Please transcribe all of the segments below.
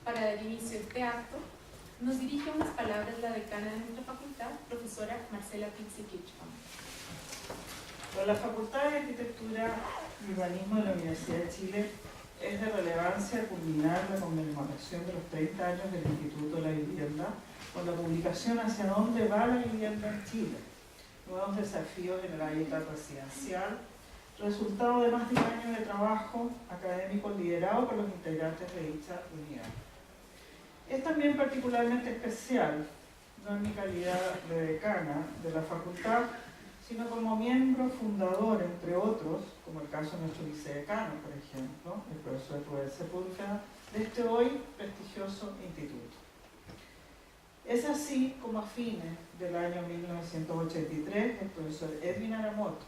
Para dar inicio a este acto, nos dirige unas palabras la decana de nuestra facultad, profesora Marcela Pizzi-Kirchbaum. Para la Facultad de Arquitectura y Urbanismo de la Universidad de Chile es de relevancia culminar la conmemoración de los 30 años del Instituto de la Vivienda con la publicación Hacia dónde va la vivienda en Chile, nuevos desafíos en el hábitat residencial, resultado de más de un año de trabajo académico liderado por los integrantes de dicha unidad. Es también particularmente especial, no en mi calidad de decana de la facultad, sino como miembro fundador, entre otros, como el caso de nuestro vicedecano, por ejemplo, el profesor Rubén Sepúlveda, de este hoy prestigioso instituto. Es así como a fines del año 1983, el profesor Edwin Aramoto,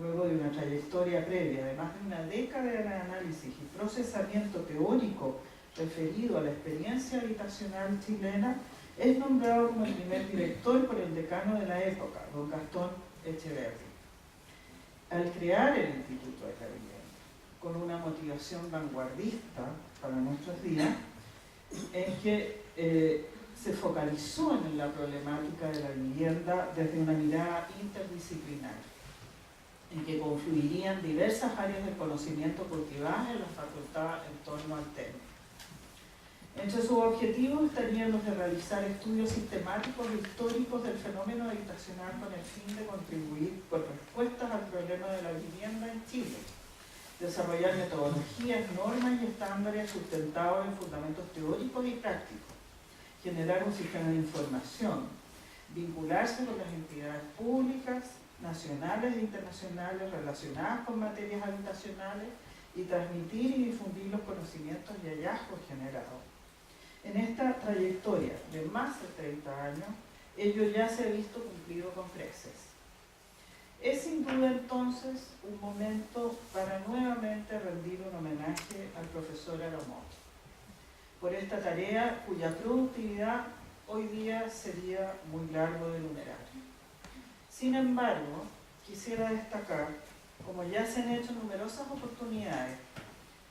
luego de una trayectoria previa de más de una década de análisis y procesamiento teórico referido a la experiencia habitacional chilena, es nombrado como el primer director por el decano de la época, don Gastón Echeverri. Al crear el Instituto de la Vivienda, con una motivación vanguardista para nuestros días, en que se focalizó en la problemática de la vivienda desde una mirada interdisciplinar, en que confluirían diversas áreas del conocimiento cultivadas en la facultad en torno al tema. Entre sus objetivos estarían los de realizar estudios sistemáticos e históricos del fenómeno habitacional con el fin de contribuir con respuestas al problema de la vivienda en Chile, desarrollar metodologías, normas y estándares sustentados en fundamentos teóricos y prácticos, generar un sistema de información, vincularse con las entidades públicas, nacionales e internacionales relacionadas con materias habitacionales y transmitir y difundir los conocimientos y hallazgos generados. En esta trayectoria de más de 30 años, ello ya se ha visto cumplido con creces. Es sin duda entonces un momento para nuevamente rendir un homenaje al profesor Aramoto por esta tarea cuya productividad hoy día sería muy largo de enumerar. Sin embargo, quisiera destacar, como ya se han hecho numerosas oportunidades,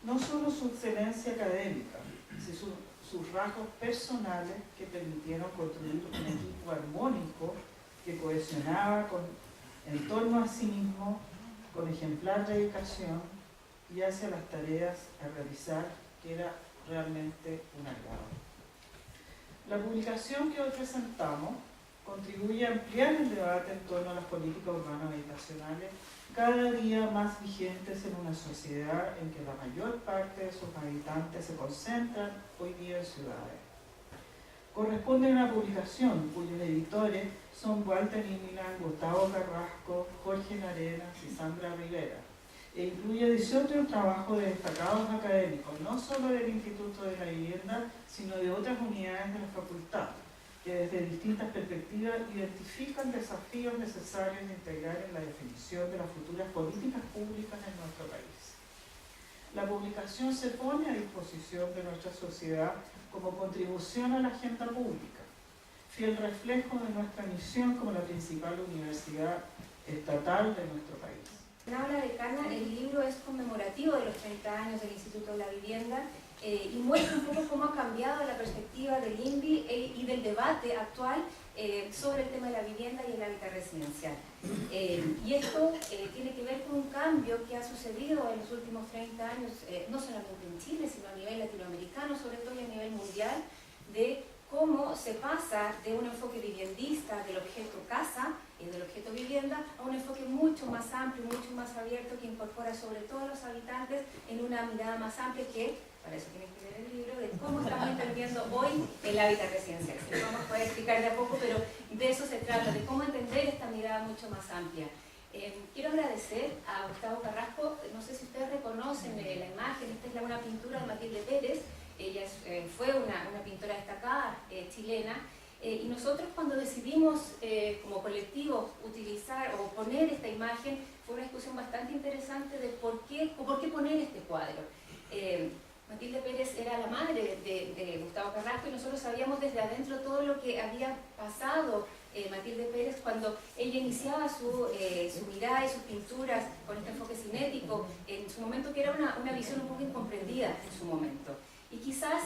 no solo su excelencia académica, sino sus rasgos personales que permitieron construir un equipo armónico que cohesionaba en torno a sí mismo, con ejemplar dedicación y hacia las tareas a realizar, que era realmente un agrado. La publicación que hoy presentamos contribuye a ampliar el debate en torno a las políticas urbanas habitacionales, cada día más vigentes en una sociedad en que la mayor parte de sus habitantes se concentran hoy día en ciudades. Corresponde a una publicación cuyos editores son Walter Immiland, Gustavo Carrasco, Jorge Narenas y Sandra Rivera, e incluye 18 trabajos de destacados académicos, no solo del Instituto de la Vivienda, sino de otras unidades de la facultad, que desde distintas perspectivas identifican desafíos necesarios de integrar en la definición de las futuras políticas públicas en nuestro país. La publicación se pone a disposición de nuestra sociedad como contribución a la agenda pública, fiel reflejo de nuestra misión como la principal universidad estatal de nuestro país. La decana, el libro es conmemorativo de los 30 años del Instituto de la Vivienda y muestra un poco cómo ha cambiado la perspectiva del INVI y del debate actual sobre el tema de la vivienda y el hábitat residencial. Y esto tiene que ver con un cambio que ha sucedido en los últimos 30 años, no solamente en Chile, sino a nivel latinoamericano, sobre todo y a nivel mundial, de cómo se pasa de un enfoque viviendista del objeto casa, del objeto vivienda, a un enfoque mucho más amplio, mucho más abierto, que incorpora sobre todo a los habitantes en una mirada más amplia que, para eso tienen que leer el libro, de cómo estamos entendiendo hoy el hábitat residencial. Se lo vamos a poder explicar de a poco, pero de eso se trata, de cómo entender esta mirada mucho más amplia. Quiero agradecer a Gustavo Carrasco, no sé si ustedes reconocen la imagen, esta es una pintura de Matilde Pérez. Ella fue una pintora destacada chilena, y nosotros cuando decidimos como colectivo utilizar o poner esta imagen, fue una discusión bastante interesante de por qué poner este cuadro. Matilde Pérez era la madre de Gustavo Carrasco y nosotros sabíamos desde adentro todo lo que había pasado Matilde Pérez cuando ella iniciaba su mirada y sus pinturas con este enfoque cinético, en su momento, que era una visión un poco incomprendida en su momento. Y quizás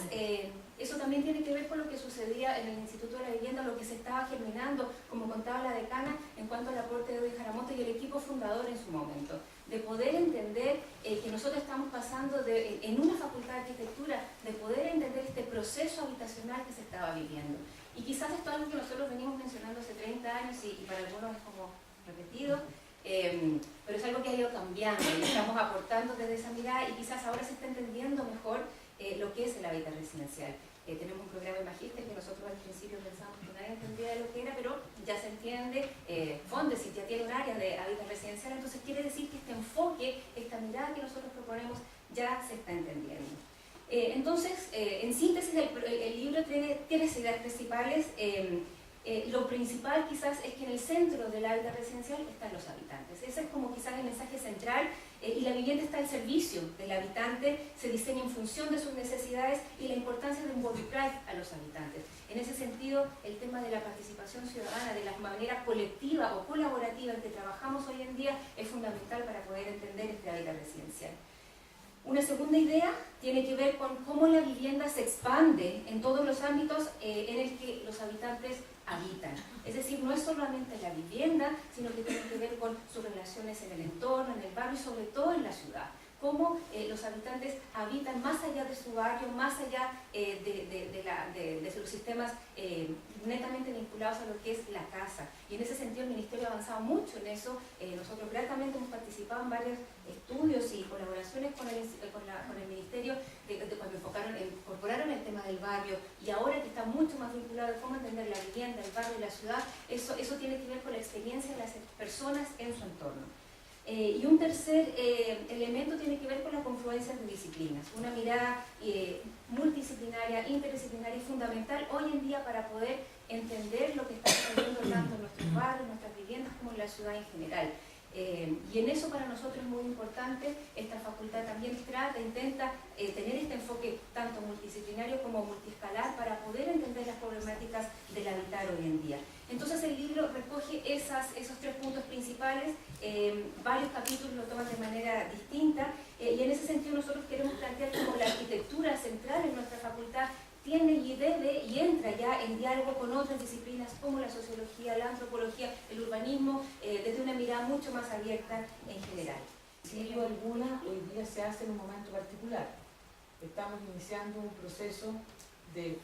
eso también tiene que ver con lo que sucedía en el Instituto de la Vivienda, lo que se estaba germinando, como contaba la decana, en cuanto al aporte de Edwin Jaramoto y el equipo fundador en su momento, de poder entender que nosotros estamos pasando en una facultad de arquitectura, de poder entender este proceso habitacional que se estaba viviendo. Y quizás esto es algo que nosotros venimos mencionando hace 30 años y para algunos es como repetido, pero es algo que ha ido cambiando y estamos aportando desde esa mirada y quizás ahora se está entendiendo mejor lo que es el hábitat residencial. Tenemos un programa de magíster que nosotros al principio pensamos que nadie entendía de lo que era, pero ya se entiende. Fondesit ya tiene un área de hábitat residencial, entonces quiere decir que este enfoque, esta mirada que nosotros proponemos ya se está entendiendo. Entonces, en síntesis, el libro tiene tres ideas principales. Lo principal quizás es que en el centro del hábitat residencial están los habitantes. Ese es como quizás el mensaje central, y la vivienda está al servicio del habitante, se diseña en función de sus necesidades y la importancia de involucrar a los habitantes. En ese sentido, el tema de la participación ciudadana, de la manera colectiva o colaborativa en que trabajamos hoy en día, es fundamental para poder entender este hábitat residencial. Una segunda idea tiene que ver con cómo la vivienda se expande en todos los ámbitos en el que los habitantes habitan. Es decir, no es solamente la vivienda, sino que tiene que ver con sus relaciones en el entorno, en el barrio y sobre todo en la ciudad. Cómo los habitantes habitan más allá de su barrio, más allá de sus sistemas netamente vinculados a lo que es la casa. Y en ese sentido el Ministerio ha avanzado mucho en eso. Nosotros gratamente hemos participado en varios estudios y colaboraciones con el Ministerio cuando incorporaron el tema del barrio, y ahora que está mucho más vinculado a cómo entender la vivienda, el barrio y la ciudad, eso tiene que ver con la experiencia de las personas en su entorno. Y un tercer elemento tiene que ver con la confluencia de disciplinas, una mirada multidisciplinaria, interdisciplinaria y fundamental hoy en día para poder entender lo que está sucediendo tanto en nuestros barrios, en nuestras viviendas, como en la ciudad en general. Y en eso para nosotros es muy importante. Esta facultad también intenta tener este enfoque tanto multidisciplinario como multiescalar para poder entender las problemáticas del habitar hoy en día. Entonces el libro recoge esos tres puntos principales, varios capítulos lo toman de manera distinta, y en ese sentido nosotros queremos plantear cómo la arquitectura central en nuestra facultad tiene y debe y entra ya en diálogo con otras disciplinas como la sociología, la antropología, el urbanismo, desde una mirada mucho más abierta en general. Sin duda alguna, hoy día se hace en un momento particular. Estamos iniciando un proceso de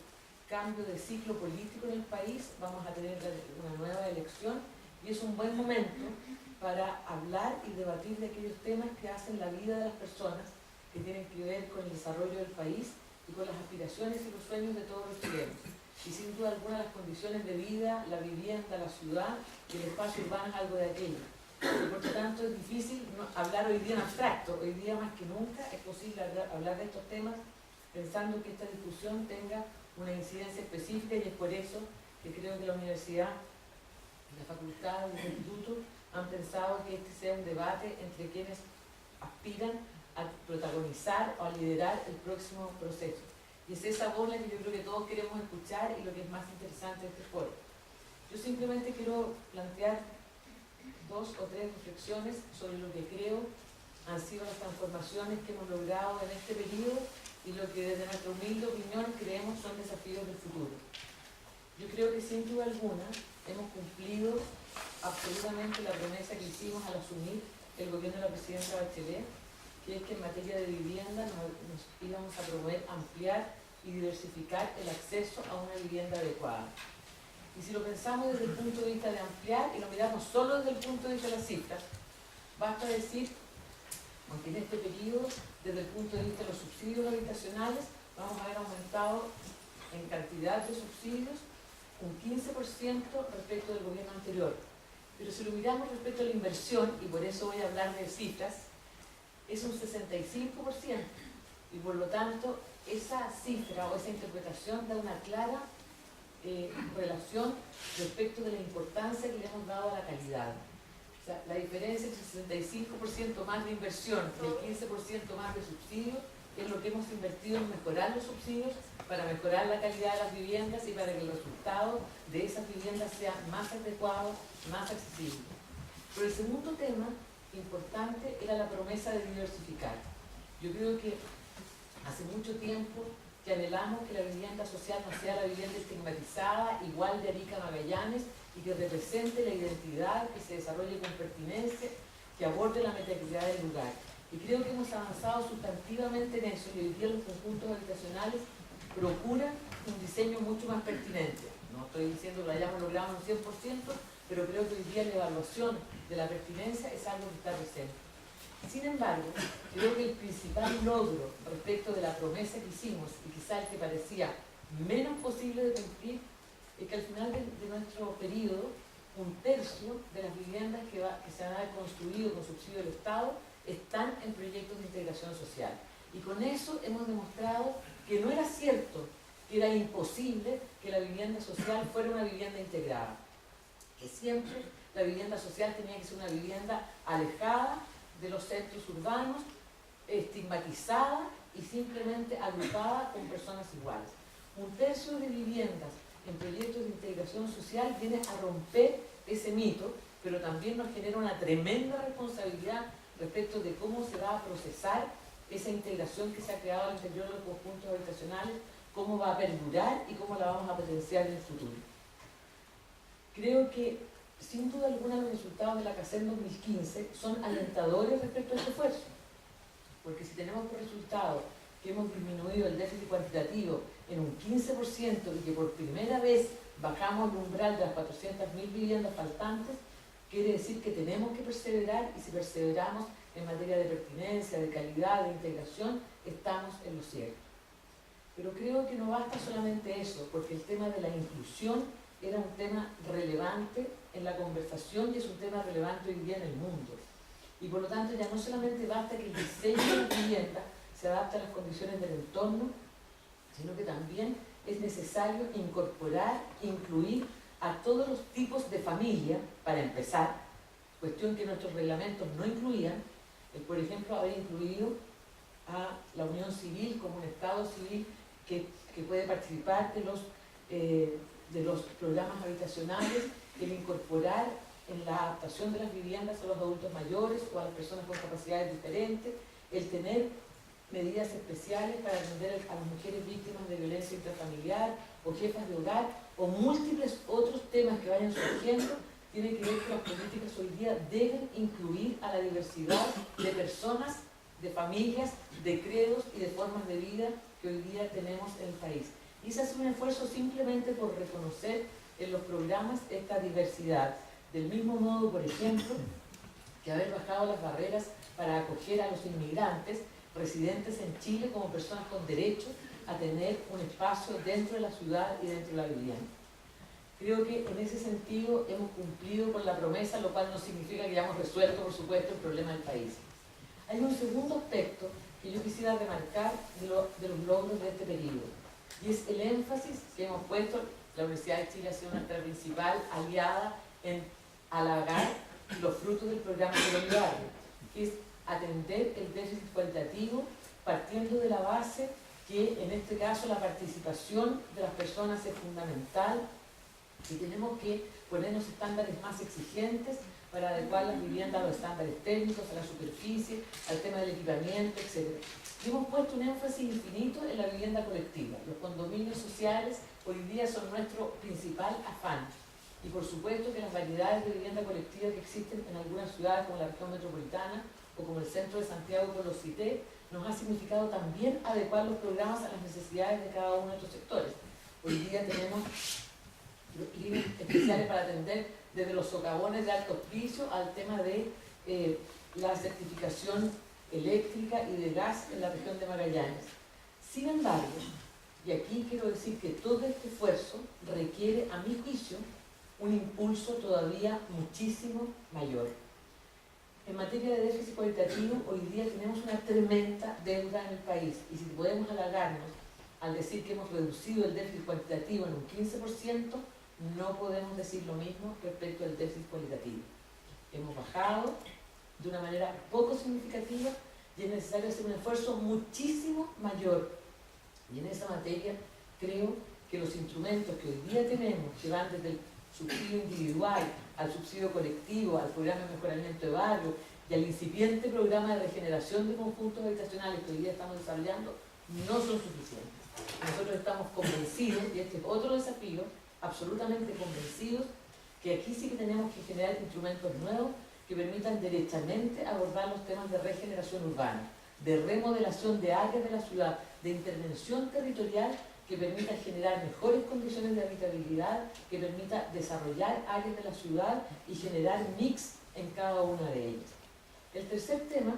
cambio de ciclo político en el país, vamos a tener una nueva elección y es un buen momento para hablar y debatir de aquellos temas que hacen la vida de las personas, que tienen que ver con el desarrollo del país y con las aspiraciones y los sueños de todos los chilenos. Y sin duda alguna las condiciones de vida, la vivienda, la ciudad y el espacio urbano es algo de aquello. Y por lo tanto es difícil hablar hoy día en abstracto. Hoy día más que nunca es posible hablar de estos temas pensando que esta discusión tenga una incidencia específica, y es por eso que creo que la universidad, la facultad y el instituto han pensado que este sea un debate entre quienes aspiran a protagonizar o a liderar el próximo proceso. Y es esa voz la que yo creo que todos queremos escuchar y lo que es más interesante de este foro. Yo simplemente quiero plantear dos o tres reflexiones sobre lo que creo han sido las transformaciones que hemos logrado en este periodo y lo que desde nuestra humilde opinión creemos son desafíos del futuro. Yo creo que sin duda alguna hemos cumplido absolutamente la promesa que hicimos al asumir el gobierno de la presidenta Bachelet, que es que en materia de vivienda nos íbamos a promover, ampliar y diversificar el acceso a una vivienda adecuada. Y si lo pensamos desde el punto de vista de ampliar y lo miramos solo desde el punto de vista de las cifras, basta decir, aunque en este periodo, desde el punto de vista de los subsidios habitacionales, vamos a haber aumentado en cantidad de subsidios un 15% respecto del gobierno anterior. Pero si lo miramos respecto a la inversión, y por eso voy a hablar de cifras, es un 65%. Y por lo tanto, esa cifra o esa interpretación da una clara relación respecto de la importancia que le hemos dado a la calidad. O sea, la diferencia entre el 65% más de inversión y el 15% más de subsidios es lo que hemos invertido en mejorar los subsidios para mejorar la calidad de las viviendas y para que el resultado de esas viviendas sea más adecuado, más accesible. Pero el segundo tema importante era la promesa de diversificar. Yo creo que hace mucho tiempo que anhelamos que la vivienda social no sea la vivienda estigmatizada, igual de Arica Magallanes, y que represente la identidad, que se desarrolle con pertinencia, que aborde la metacridad del lugar. Y creo que hemos avanzado sustantivamente en eso, y hoy día los conjuntos habitacionales procuran un diseño mucho más pertinente. No estoy diciendo que lo hayamos logrado un 100%, pero creo que hoy día la evaluación de la pertinencia es algo que está presente. Sin embargo, creo que el principal logro respecto de la promesa que hicimos, y quizá el que parecía menos posible de cumplir, es que al final de nuestro periodo, 1/3 de las viviendas que se van a haber construido con subsidio del Estado están en proyectos de integración social. Y con eso hemos demostrado que no era cierto, que era imposible que la vivienda social fuera una vivienda integrada, que siempre la vivienda social tenía que ser una vivienda alejada de los centros urbanos, estigmatizada y simplemente agrupada con personas iguales. 1/3 de viviendas en proyectos de integración social viene a romper ese mito, pero también nos genera una tremenda responsabilidad respecto de cómo se va a procesar esa integración que se ha creado al interior de los conjuntos habitacionales, cómo va a perdurar y cómo la vamos a potenciar en el futuro. Creo que, sin duda alguna, los resultados de la CACEN 2015 son alentadores respecto a este esfuerzo, porque si tenemos por resultado que hemos disminuido el déficit cuantitativo en un 15% y que por primera vez bajamos el umbral de las 400.000 viviendas faltantes, quiere decir que tenemos que perseverar, y si perseveramos en materia de pertinencia, de calidad, de integración, estamos en lo cierto. Pero creo que no basta solamente eso, porque el tema de la inclusión era un tema relevante en la conversación y es un tema relevante hoy día en el mundo. Y por lo tanto ya no solamente basta que el diseño de la vivienda se adapte a las condiciones del entorno, sino que también es necesario incorporar, incluir a todos los tipos de familia, para empezar, cuestión que nuestros reglamentos no incluían. Por ejemplo, haber incluido a la unión civil como un estado civil que puede participar de los programas habitacionales, el incorporar en la adaptación de las viviendas a los adultos mayores o a las personas con capacidades diferentes, el tener medidas especiales para atender a las mujeres víctimas de violencia intrafamiliar o jefas de hogar o múltiples otros temas que vayan surgiendo, tiene que ver que las políticas hoy día deben incluir a la diversidad de personas, de familias, de credos y de formas de vida que hoy día tenemos en el país. Y se hace un esfuerzo simplemente por reconocer en los programas esta diversidad. Del mismo modo, por ejemplo, que haber bajado las barreras para acoger a los inmigrantes residentes en Chile como personas con derecho a tener un espacio dentro de la ciudad y dentro de la vivienda. Creo que en ese sentido hemos cumplido con la promesa, lo cual no significa que hayamos resuelto, por supuesto, el problema del país. Hay un segundo aspecto que yo quisiera remarcar de los logros de este periodo, y es el énfasis que hemos puesto. La Universidad de Chile ha sido nuestra principal aliada en halagar los frutos del programa Solidario, que es atender el déficit cualitativo partiendo de la base que en este caso la participación de las personas es fundamental y tenemos que ponernos estándares más exigentes para adecuar las viviendas a los estándares técnicos, a la superficie, al tema del equipamiento, etc. Y hemos puesto un énfasis infinito en la vivienda colectiva. Los condominios sociales hoy día son nuestro principal afán. Y por supuesto que las variedades de vivienda colectiva que existen en algunas ciudades como la región metropolitana o como el centro de Santiago, por los cité, nos ha significado también adecuar los programas a las necesidades de cada uno de estos sectores. Hoy día tenemos líneas especiales para atender desde los socavones de alto auspicio al tema de la certificación eléctrica y de gas en la región de Magallanes. Sin embargo, y aquí quiero decir que todo este esfuerzo requiere, a mi juicio, un impulso todavía muchísimo mayor. En materia de déficit cualitativo, hoy día tenemos una tremenda deuda en el país, y si podemos halagarnos al decir que hemos reducido el déficit cuantitativo en un 15%, no podemos decir lo mismo respecto al déficit cualitativo. Hemos bajado de una manera poco significativa y es necesario hacer un esfuerzo muchísimo mayor. Y en esa materia creo que los instrumentos que hoy día tenemos, que van desde el subsidio individual al subsidio colectivo, al programa de mejoramiento de barrio y al incipiente programa de regeneración de conjuntos habitacionales que hoy día estamos desarrollando, no son suficientes. Nosotros estamos convencidos, y este es otro desafío, absolutamente convencidos, que aquí sí que tenemos que generar instrumentos nuevos que permitan derechamente abordar los temas de regeneración urbana, de remodelación de áreas de la ciudad, de intervención territorial que permita generar mejores condiciones de habitabilidad, que permita desarrollar áreas de la ciudad y generar mix en cada una de ellas. El tercer tema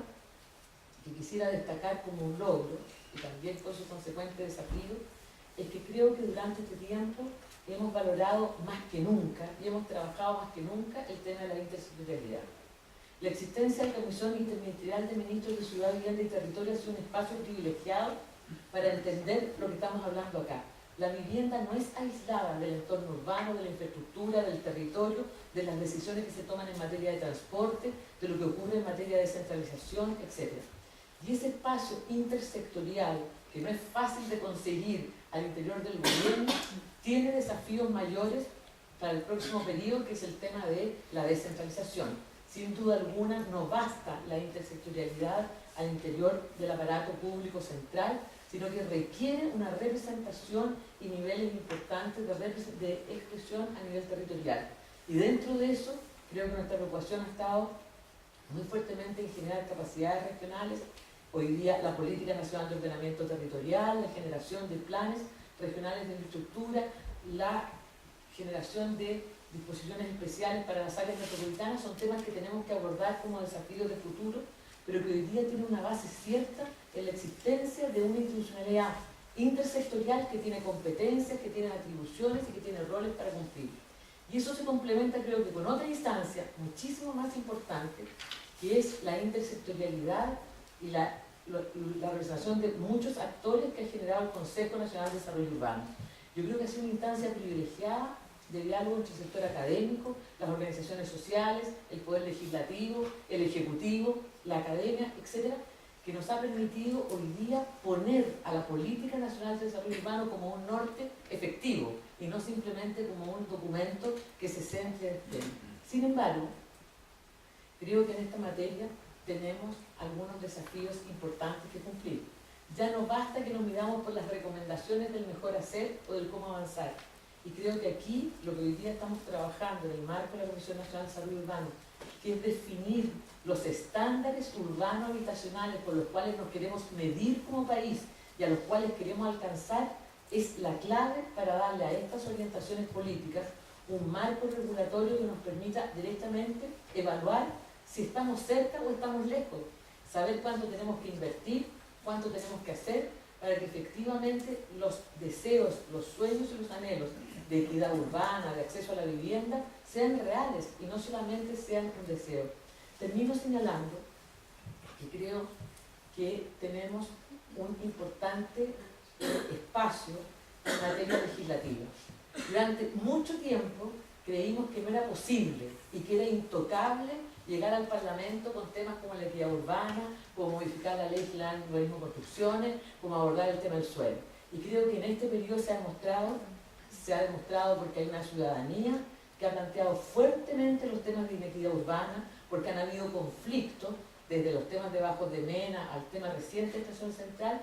que quisiera destacar como un logro, y también con su consecuente desafío, es que creo que durante este tiempo hemos valorado más que nunca y hemos trabajado más que nunca el tema de la intersectorialidad. La existencia de la Comisión Interministerial de Ministros de Ciudad, Vivienda y Territorio ha sido un espacio privilegiado para entender lo que estamos hablando acá. La vivienda no es aislada del entorno urbano, de la infraestructura, del territorio, de las decisiones que se toman en materia de transporte, de lo que ocurre en materia de descentralización, etc. Y ese espacio intersectorial, que no es fácil de conseguir al interior del gobierno, tiene desafíos mayores para el próximo periodo, que es el tema de la descentralización. Sin duda alguna no basta la intersectorialidad al interior del aparato público central, sino que requiere una representación y niveles importantes de expresión a nivel territorial. Y dentro de eso, creo que nuestra preocupación ha estado muy fuertemente en generar capacidades regionales. Hoy día la Política Nacional de Ordenamiento Territorial, la generación de planes regionales de infraestructura, la generación de disposiciones especiales para las áreas metropolitanas son temas que tenemos que abordar como desafíos de futuro, pero que hoy día tiene una base cierta en la existencia de una institucionalidad intersectorial que tiene competencias, que tiene atribuciones y que tiene roles para cumplir. Y eso se complementa, creo que, con otra instancia muchísimo más importante, que es la intersectorialidad y la representación de muchos actores que ha generado el Consejo Nacional de Desarrollo Urbano. Yo creo que ha sido una instancia privilegiada de diálogo entre el sector académico, las organizaciones sociales, el poder legislativo, el ejecutivo, la academia, etcétera, que nos ha permitido hoy día poner a la Política Nacional de Desarrollo Urbano como un norte efectivo y no simplemente como un documento que se centre en el tema. Sin embargo, creo que en esta materia tenemos algunos desafíos importantes que cumplir. Ya no basta que nos midamos por las recomendaciones del mejor hacer o del cómo avanzar. Y creo que aquí lo que hoy día estamos trabajando en el marco de la Comisión Nacional de Desarrollo Urbano, que es definir los estándares urbano-habitacionales por los cuales nos queremos medir como país y a los cuales queremos alcanzar, es la clave para darle a estas orientaciones políticas un marco regulatorio que nos permita directamente evaluar si estamos cerca o estamos lejos, saber cuánto tenemos que invertir, cuánto tenemos que hacer para que efectivamente los deseos, los sueños y los anhelos de equidad urbana, de acceso a la vivienda, sean reales y no solamente sean un deseo. Termino señalando que creo que tenemos un importante espacio en materia legislativa. Durante mucho tiempo creímos que no era posible y que era intocable llegar al Parlamento con temas como la equidad urbana, como modificar la ley general de urbanismo y construcciones, como abordar el tema del suelo. Y creo que en este periodo se ha demostrado porque hay una ciudadanía que ha planteado fuertemente los temas de inequidad urbana, porque han habido conflictos, desde los temas de Bajos de Mena al tema reciente de Estación Central,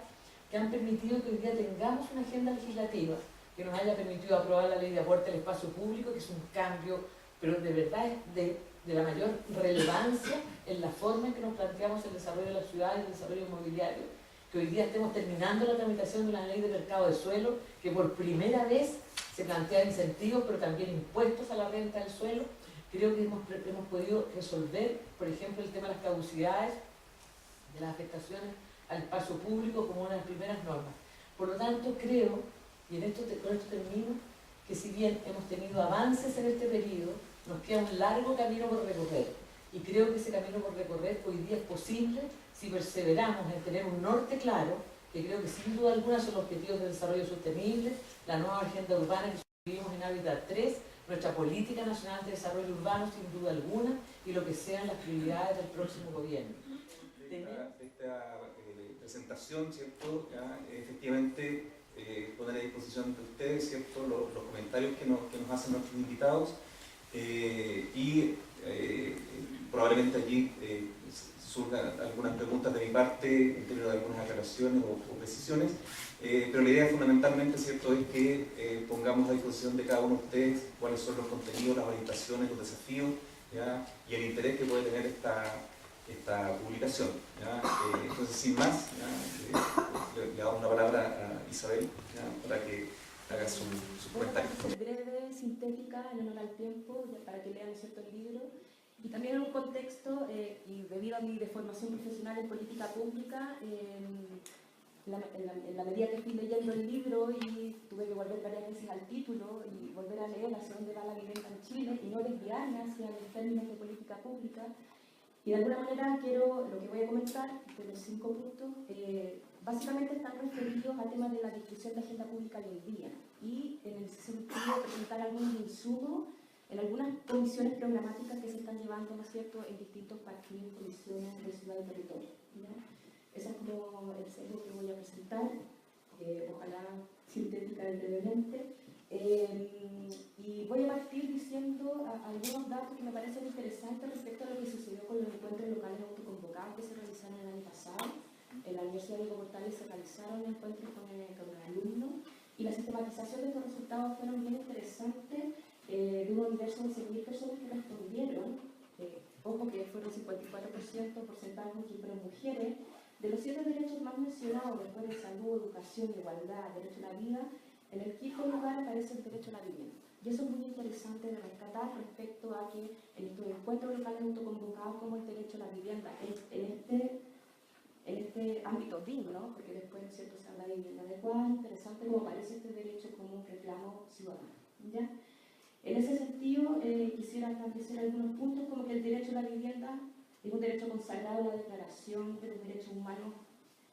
que han permitido que hoy día tengamos una agenda legislativa que nos haya permitido aprobar la ley de aporte al espacio público, que es un cambio, pero de verdad es de la mayor relevancia en la forma en que nos planteamos el desarrollo de la ciudad y el desarrollo inmobiliario, que hoy día estemos terminando la tramitación de una ley de mercado de suelo, que por primera vez se plantea incentivos, pero también impuestos a la renta del suelo. Creo que hemos podido resolver, por ejemplo, el tema de las caducidades, de las afectaciones al espacio público como una de las primeras normas. Por lo tanto, creo, y con esto termino, que si bien hemos tenido avances en este periodo, nos queda un largo camino por recorrer. Y creo que ese camino por recorrer hoy día es posible si perseveramos en tener un norte claro, que creo que sin duda alguna son los objetivos de desarrollo sostenible, la nueva agenda urbana que suscribimos en Hábitat 3, nuestra política nacional de desarrollo urbano sin duda alguna, y lo que sean las prioridades del próximo gobierno. Esta presentación, ¿cierto? Ya, efectivamente, poner a disposición de ustedes, ¿cierto? Los comentarios que nos hacen nuestros invitados, y probablemente allí surjan algunas preguntas de mi parte en términos de algunas aclaraciones o precisiones, pero la idea fundamentalmente, ¿cierto?, es que pongamos a disposición de cada uno de ustedes cuáles son los contenidos, las orientaciones, los desafíos, ¿ya?, y el interés que puede tener esta publicación, ¿ya? Entonces, sin más, le damos la palabra a Isabel, ¿ya?, para que haga su comentario. Breve, sintética, en honor al tiempo, para que lean, ¿cierto?, el libro. Y también en un contexto, y debido a mi deformación profesional en política pública, en la medida que fui leyendo el libro y tuve que volver varias veces al título y volver a leer hacia dónde va la vivienda en Chile y no desviarme hacia los términos de política pública. Y de alguna manera lo que voy a comentar, de los 5 puntos, básicamente están referidos a temas de la discusión de agenda pública hoy día. Y en ese sentido presentar algunos insumos en algunas comisiones programáticas que se están llevando, ¿no es cierto?, en distintos partidos, comisiones de ciudad y territorio, ¿ya? Ese es como el sesgo que voy a presentar, ojalá sintética y brevemente. Y voy a partir diciendo algunos datos que me parecen interesantes respecto a lo que sucedió con los encuentros locales autoconvocados que se realizaron el año pasado. En la Universidad de Diego Portales se realizaron encuentros con alumnos y la sistematización de estos resultados fueron bien interesantes, de un universo de 6.000 personas que respondieron, ojo que fueron 54% porcentaje que fueron mujeres. De los 7 derechos más mencionados después de salud, educación, igualdad, derecho a la vida, en el quinto lugar aparece el derecho a la vivienda. Y eso es muy interesante de rescatar respecto a que en estos encuentros locales autoconvocados como el derecho a la vivienda, en este ámbito digno, porque después, ¿no es cierto?, se habla de vivienda adecuada, interesante como aparece este derecho como un reclamo ciudadano, ¿ya? En ese sentido, quisiera establecer algunos puntos como que el derecho a la vivienda es un derecho consagrado en la Declaración de los Derechos Humanos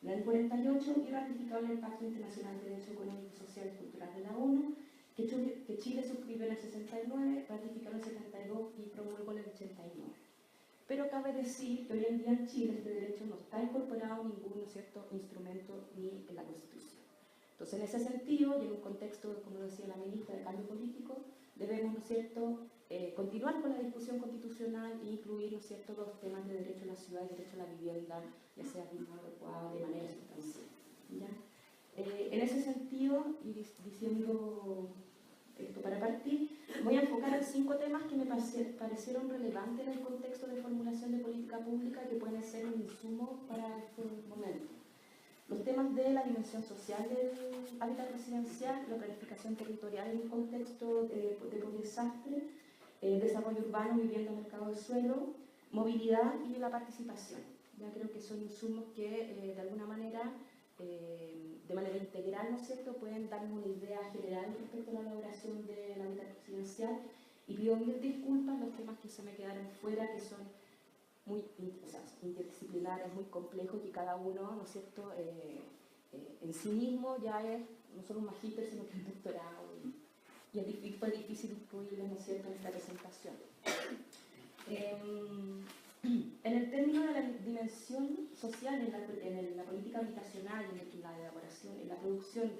en el 48 y ratificado en el Pacto Internacional de Derechos Económicos, Sociales y Culturales de la ONU, que Chile suscribió en el 69, ratificó en el 72 y promulgó en el 89. Pero cabe decir que hoy en día en Chile este derecho no está incorporado en ningún, ¿no es cierto?, instrumento ni en la Constitución. Entonces, en ese sentido, y en un contexto, como decía la ministra, de cambio político, debemos, ¿no es cierto?, continuar con la discusión constitucional e incluir, ¿no es cierto?, los temas de derecho a la ciudad y derecho a la vivienda, ya sea digno, adecuado, de manera sustancial, ¿ya? En ese sentido, y diciendo esto para partir, voy a enfocar en 5 temas que me parecieron relevantes en el contexto de formulación de política pública y que pueden ser un insumo para este momento. Los temas de la dimensión social del hábitat residencial, la planificación territorial en un contexto de desastre, desarrollo urbano, vivienda, mercado de suelo, movilidad y la participación. Ya creo que son insumos que de alguna manera, de manera integral, ¿no es cierto?, pueden darnos una idea general respecto a la elaboración del hábitat residencial. Y pido mil disculpas los temas que se me quedaron fuera, que son muy interdisciplinares, muy complejos, y cada uno, ¿no es cierto?, en sí mismo ya es no solo un magíster, sino que un doctorado, y es difícil incluirlo, ¿no es cierto?, en esta presentación. En el término de la dimensión social en la política habitacional, en la elaboración, en la producción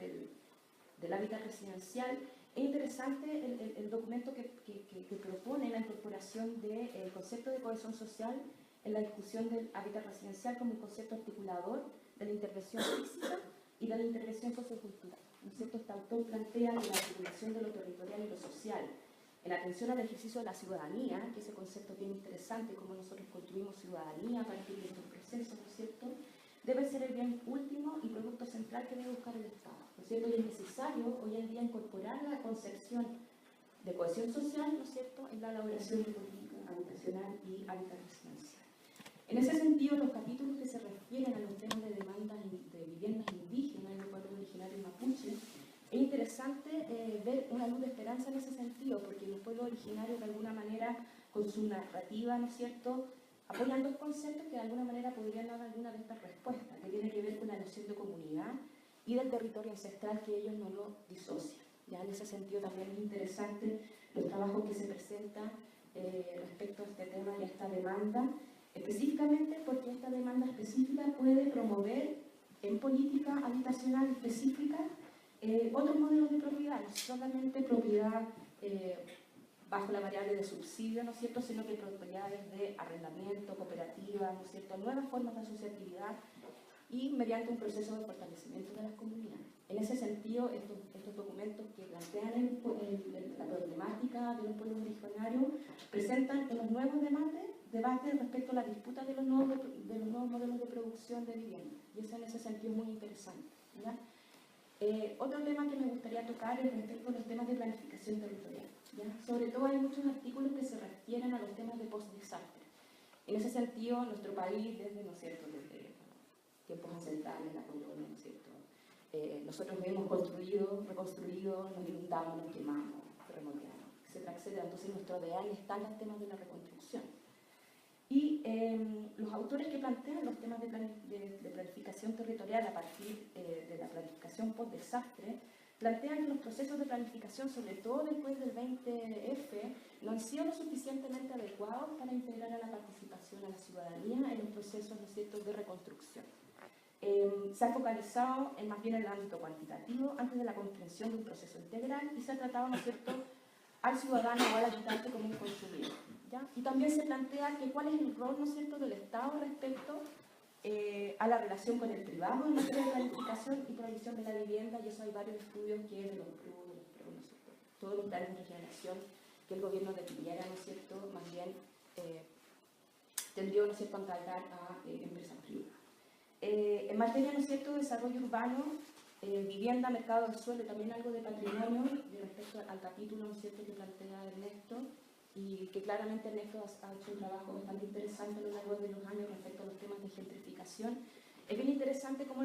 del hábitat residencial, es interesante el documento que propone la incorporación del concepto de cohesión social en la discusión del hábitat residencial como un concepto articulador de la intervención física y de la intervención sociocultural. ¿No es cierto? Este autor plantea que la articulación de lo territorial y lo social, en atención al ejercicio de la ciudadanía, que ese concepto es bien interesante, cómo nosotros construimos ciudadanía a partir de estos procesos, ¿no es cierto?, debe ser el bien último y producto central que debe buscar el Estado, ¿no es cierto? Y es necesario hoy en día incorporar la concepción de cohesión social, ¿no es cierto?, en la elaboración de política habitacional y hábitat residencial. En ese sentido, los capítulos que se refieren a los temas de demandas de viviendas indígenas en los pueblos originarios mapuche, es interesante ver una luz de esperanza en ese sentido, porque los pueblos originarios de alguna manera, con su narrativa, ¿no es cierto?, apoyan 2 conceptos que de alguna manera podrían dar alguna de estas respuestas, que tiene que ver con la noción de comunidad y del territorio ancestral, que ellos no lo disocian. Ya en ese sentido también es interesante los trabajos que se presentan respecto a este tema y a esta demanda, específicamente porque esta demanda específica puede promover en política habitacional específica otros modelos de propiedad, no solamente propiedad bajo la variable de subsidio, ¿no es cierto?, sino que propiedades de arrendamiento, cooperativas, ¿no es cierto?, nuevas formas de asociatividad y mediante un proceso de fortalecimiento de las comunidades. En ese sentido, estos documentos que plantean la problemática de los pueblos originarios presentan unos nuevos debates respecto a la disputa de los nuevos modelos de producción de vivienda, y eso en ese sentido es muy interesante, ¿ya? Otro tema que me gustaría tocar es respecto a los temas de planificación territorial, ¿ya? Sobre todo hay muchos artículos que se refieren a los temas de post-desastre. En ese sentido, nuestro país, desde, ¿no es cierto?, desde tiempos ancestrales, la colonia, ¿no es cierto?, nosotros hemos construido, reconstruido, nos inundamos, nos quemamos, terremoteamos, etcétera, etcétera. Entonces, en nuestro ADN están los temas de la reconstrucción. Y los autores que plantean los temas de planificación territorial a partir de la planificación post-desastre plantean que los procesos de planificación, sobre todo después del 20F, no han sido lo suficientemente adecuados para integrar a la participación a la ciudadanía en los procesos, ¿no es cierto?, de reconstrucción. Se ha focalizado más bien en el ámbito cuantitativo antes de la comprensión de un proceso integral y se ha tratado, ¿no es cierto?, al ciudadano o al habitante como un consumidor, ¿ya? Y también se plantea que cuál es el rol, ¿no es cierto?, del Estado respecto a la relación con el privado en materia de planificación y provisión de la vivienda, y eso hay varios estudios que de los PRU, ¿no es cierto?, todos los planes de regeneración que el gobierno definiera, ¿no es cierto?, más bien tendría, ¿no es cierto?, a encargar a empresas privadas. En materia, ¿no es cierto?, de desarrollo urbano, vivienda, mercado del suelo y también algo de patrimonio, respecto al capítulo, ¿no es cierto?, que plantea Ernesto, y que claramente Ernesto ha hecho un trabajo bastante interesante a lo largo de los años respecto a los temas de gentrificación. Es bien interesante como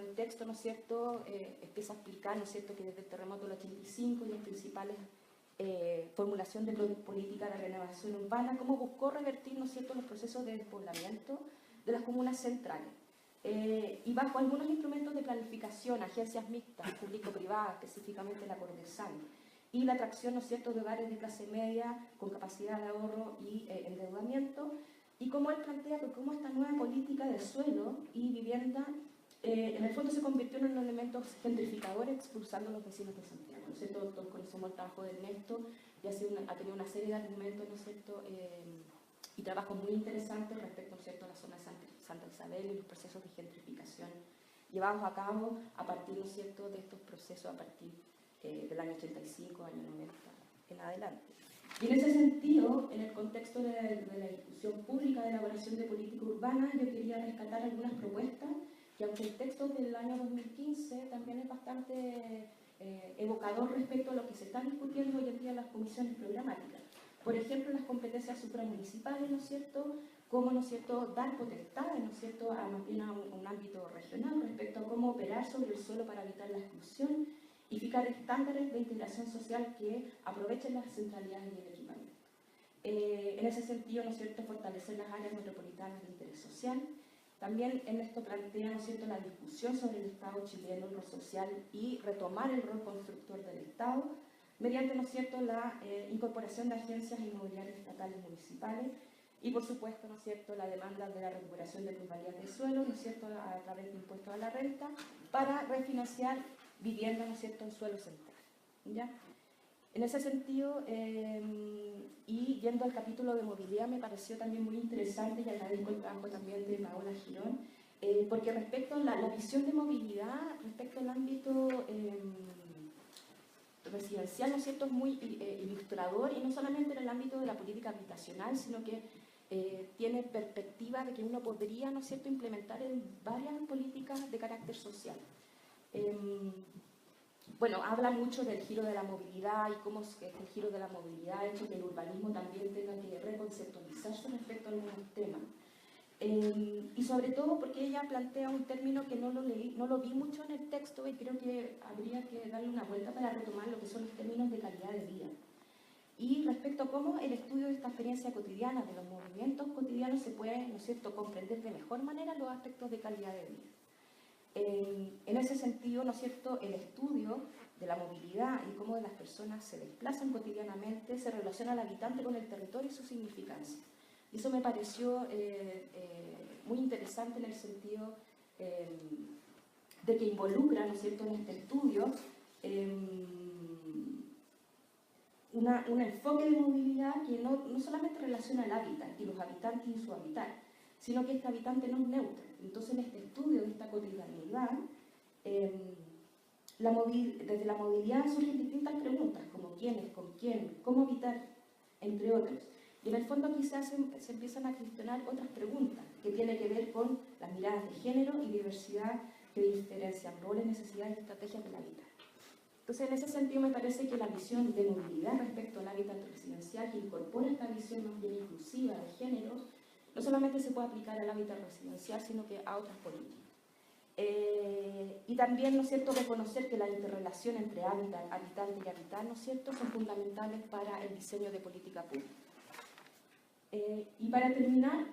el texto, ¿no es cierto?, empieza a explicar, ¿no es cierto?, que desde el terremoto del 85 y las principales formulación de política de renovación urbana, cómo buscó revertir, ¿no es cierto?, los procesos de despoblamiento de las comunas centrales. Y bajo algunos instrumentos de planificación, agencias mixtas, público-privadas, específicamente la Cordesal, y la atracción, ¿no es cierto?, de hogares de clase media con capacidad de ahorro y endeudamiento, y cómo él plantea que cómo esta nueva política de suelo y vivienda en el fondo se convirtió en un elemento gentrificador expulsando a los vecinos de Santiago, ¿no es cierto? Todos conocemos el trabajo de Ernesto y ha tenido una serie de argumentos, ¿no es cierto?, y trabajos muy interesantes respecto, ¿no es cierto?, a la zona de Santa Isabel y los procesos de gentrificación llevados a cabo a partir, ¿no es cierto?, de estos procesos a partir del año 85, año 90 en adelante. Y en ese sentido, en el contexto de la discusión pública de elaboración de política urbana, yo quería rescatar algunas propuestas que, aunque el texto del año 2015 también es bastante evocador respecto a lo que se está discutiendo hoy en día en las comisiones programáticas. Por ejemplo, las competencias supramunicipales, ¿no es cierto?, cómo, ¿no es cierto?, dar potestades, ¿no es cierto?, más bien a un ámbito regional respecto a cómo operar sobre el suelo para evitar la exclusión y fijar estándares de integración social que aprovechen las centralidades y el equipamiento. En ese sentido, ¿no es cierto?, fortalecer las áreas metropolitanas de interés social. También en esto plantea, ¿no es cierto?, la discusión sobre el Estado chileno, el rol social y retomar el rol constructor del Estado mediante, ¿no es cierto?, la incorporación de agencias inmobiliarias estatales y municipales y, por supuesto, ¿no es cierto?, la demanda de la recuperación de plusvalías de suelo, ¿no es cierto?, a través de impuestos a la renta para refinanciar vivienda, ¿no es cierto?, en suelo central, ¿ya? En ese sentido, y yendo al capítulo de movilidad, me pareció también muy interesante, y agradezco el trabajo también de Paola Girón, porque respecto a la visión de movilidad, respecto al ámbito residencial, ¿no es cierto?, es muy ilustrador, y no solamente en el ámbito de la política habitacional, sino que tiene perspectiva de que uno podría, ¿no es cierto?, implementar en varias políticas de carácter social. Bueno, habla mucho del giro de la movilidad y cómo este giro de la movilidad ha hecho que el urbanismo también tenga que reconceptualizarse respecto a algunos temas. Y sobre todo porque ella plantea un término que no lo vi mucho en el texto y creo que habría que darle una vuelta para retomar lo que son los términos de calidad de vida. Y respecto a cómo el estudio de esta experiencia cotidiana, de los movimientos cotidianos, se puede, ¿no es cierto?, comprender de mejor manera los aspectos de calidad de vida. En ese sentido, ¿no es cierto?, el estudio de la movilidad y cómo las personas se desplazan cotidianamente se relaciona al habitante con el territorio y su significancia. Y eso me pareció muy interesante en el sentido de que involucra, ¿no es cierto?, en este estudio un enfoque de movilidad que no solamente relaciona el hábitat y los habitantes y su hábitat, sino que este habitante no es neutro. Entonces, en este estudio de esta cotidianidad, desde la movilidad surgen distintas preguntas, como quiénes, con quién, cómo habitar, entre otros. Y en el fondo aquí se empiezan a cuestionar otras preguntas que tienen que ver con las miradas de género y diversidad que diferencian roles, necesidades y estrategias del hábitat. Entonces, en ese sentido, me parece que la visión de movilidad respecto al hábitat residencial, que incorpora esta visión más bien inclusiva de géneros, no solamente se puede aplicar al hábitat residencial, sino que a otras políticas. Y también, ¿no es cierto?, reconocer que la interrelación entre hábitat, habitante y habitat, ¿no es cierto?, son fundamentales para el diseño de política pública. Y para terminar,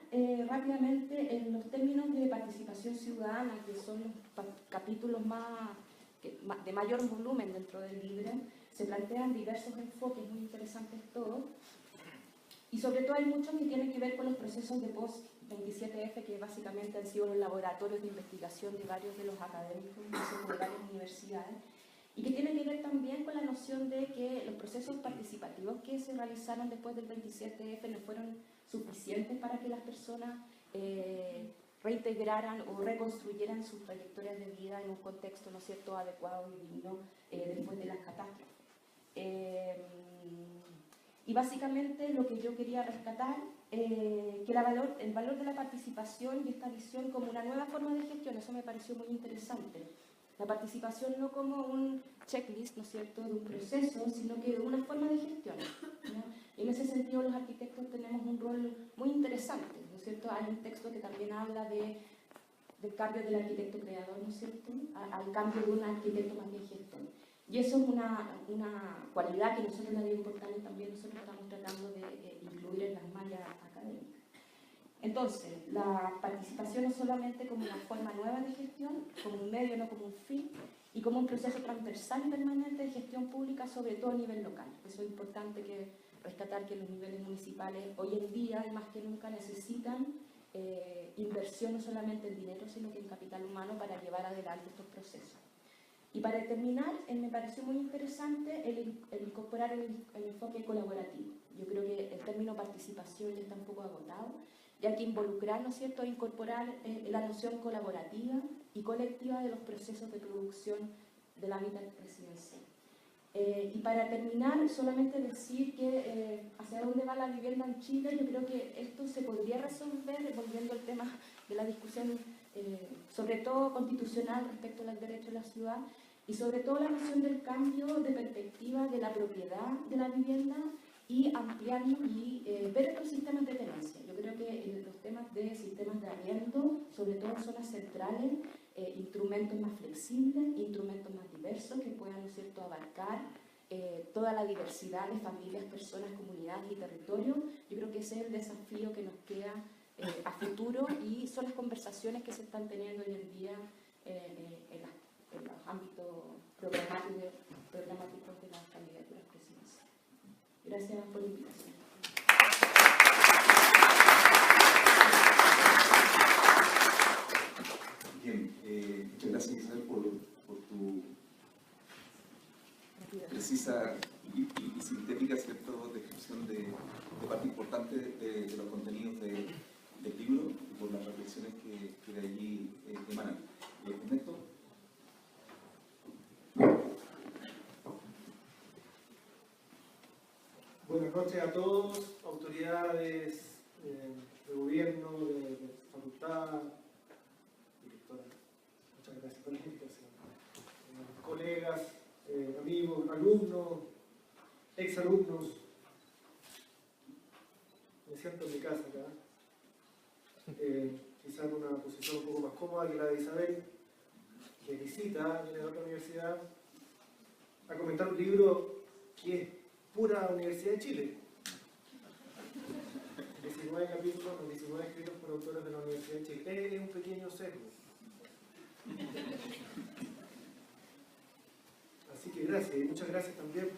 rápidamente, en los términos de participación ciudadana, que son los capítulos de mayor volumen dentro del libro, se plantean diversos enfoques muy interesantes todos, y sobre todo hay muchos que tienen que ver con los procesos de post-27F, que básicamente han sido los laboratorios de investigación de varios de los académicos de varias universidades, y que tienen que ver también con la noción de que los procesos participativos que se realizaron después del 27F no fueron suficientes para que las personas reintegraran o reconstruyeran sus trayectorias de vida en un contexto, ¿no es cierto?, adecuado y digno después de las catástrofes. Y básicamente lo que yo quería rescatar, que el valor de la participación y esta visión como una nueva forma de gestión, eso me pareció muy interesante. La participación no como un checklist, ¿no es cierto?, de un proceso, sino que de una forma de gestión, ¿no? Y en ese sentido los arquitectos tenemos un rol muy interesante, ¿no es cierto? Hay un texto que también habla del cambio del arquitecto creador, ¿no es cierto?, al cambio de un arquitecto más bien gestor. Y eso es una cualidad que nosotros la Diego Portales también nosotros estamos tratando de incluir en las mallas académicas. Entonces, la participación no solamente como una forma nueva de gestión, como un medio, no como un fin, y como un proceso transversal y permanente de gestión pública, sobre todo a nivel local. Eso es importante rescatar que los niveles municipales hoy en día, más que nunca, necesitan inversión no solamente en dinero, sino que en capital humano para llevar adelante estos procesos. Y para terminar, me pareció muy interesante el incorporar el enfoque colaborativo. Yo creo que el término participación ya está un poco agotado, ya que involucrar, ¿no es cierto?, incorporar la noción colaborativa y colectiva de los procesos de producción del hábitat residencial. Y para terminar, solamente decir que hacia dónde va la vivienda en Chile, yo creo que esto se podría resolver, volviendo al tema de la discusión, sobre todo constitucional respecto al derecho a la ciudad, y sobre todo la noción del cambio de perspectiva de la propiedad de la vivienda y ampliarlo y ver estos sistemas de tenencia. Yo creo que los temas de sistemas de arriendo, sobre todo en zonas centrales, instrumentos más flexibles, instrumentos más diversos que puedan, ¿no es cierto?, abarcar toda la diversidad de familias, personas, comunidades y territorios. Yo creo que ese es el desafío que nos queda a futuro y son las conversaciones que se están teniendo hoy en día en los ámbitos programáticos de las candidaturas presidenciales. Gracias por la invitación. Bien, muchas gracias Isabel por tu precisa y sintética, ¿cierto?, descripción de parte importante de los contenidos del libro y por las reflexiones que de allí emanan. Ernesto. Buenas noches a todos, autoridades de gobierno, de facultad, directora. Muchas gracias por la invitación. Colegas, amigos, alumnos, exalumnos. Me siento en mi casa acá. Quizás en una posición un poco más cómoda que la de Isabel, que visita, viene de otra universidad, a comentar un libro que es pura Universidad de Chile. 19 capítulos, 19 escritos por autores de la Universidad de Chile. Es un pequeño sesgo. Así que gracias, y muchas gracias también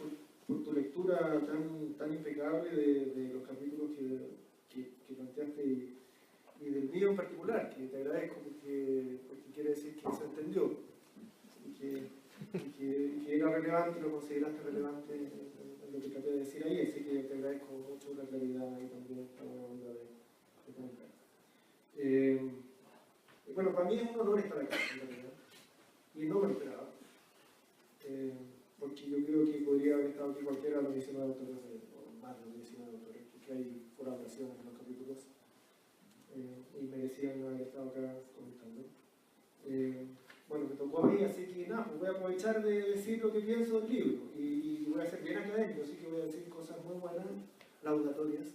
por tu lectura tan impecable de los capítulos que planteaste y del mío en particular, que te agradezco porque quiere decir que se entendió y que era relevante y lo consideraste relevante en lo que traté de decir ahí, así que te agradezco mucho la claridad y también la buena onda de comentar. Bueno, para mí es un honor estar acá, en realidad, y no me lo esperaba, porque yo creo que podría haber estado aquí cualquiera de los 19 autores, o más de los 19 autores, porque hay colaboraciones en los capítulos, y merecían haber estado acá comentando. Bueno, me tocó a mí, así que nada, pues voy a aprovechar de decir lo que pienso del libro, y voy a ser bien académico, así que voy a decir cosas muy buenas, laudatorias,